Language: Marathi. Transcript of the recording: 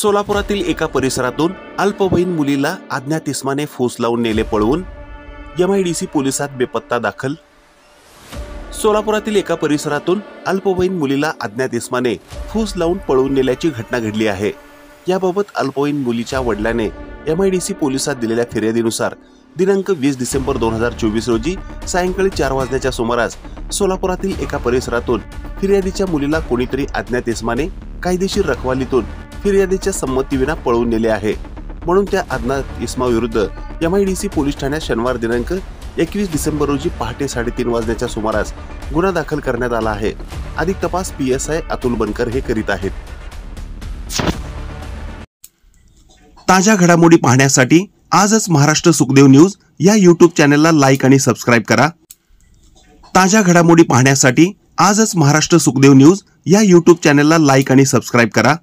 सोलापुरातील एका परिसरातून अल्पवयीन मुलीला अज्ञात इसमाने फूस लावून नेले पळवून, MIDC पोलिसात बेपत्ता दाखल। सोलापुरातील एका परिसरातून अल्पवयीन मुलीला अज्ञात इसमाने फूस लावून पळवून नेल्याची घटना घडली आहे। याबाबत अल्पवयीन मुलीच्या वडिलांने MIDC पोलिसात दिलेल्या फिर्यादीनुसार दिनांक 20 डिसेंबर 2024 रोजी सायंकाळी 4 वाजण्याच्या सुमारास सोलापुरातील एका परिसरातून फिर्यादीच्या मुलीला कोणीतरी अज्ञात इसमाने कायदेशीर रखवालीतून फिर्यादीच्या संमतीविना पळवून नेले आहे, म्हणून त्या अज्ञात इसमाविरुद्ध MIDC पोलीस ठाण्यात शनिवार दिनांक 21 डिसेंबर रोजी पहाटे 3:30 वाजण्याच्या सुमारास गुन्हा दाखल करण्यात आला आहे। अधिक तपास PSI अतुल बनकर हे करीत आहेत। ताज्या घडामोडी पाहण्यासाठी आजच महाराष्ट्र सुखदेव न्यूज या YouTube चॅनलला लाईक आणि सबस्क्राइब करा। ताज्या घडामोडी पाहण्यासाठी आजच महाराष्ट्र सुखदेव न्यूज या YouTube चॅनलला लाईक आणि सबस्क्राइब करा।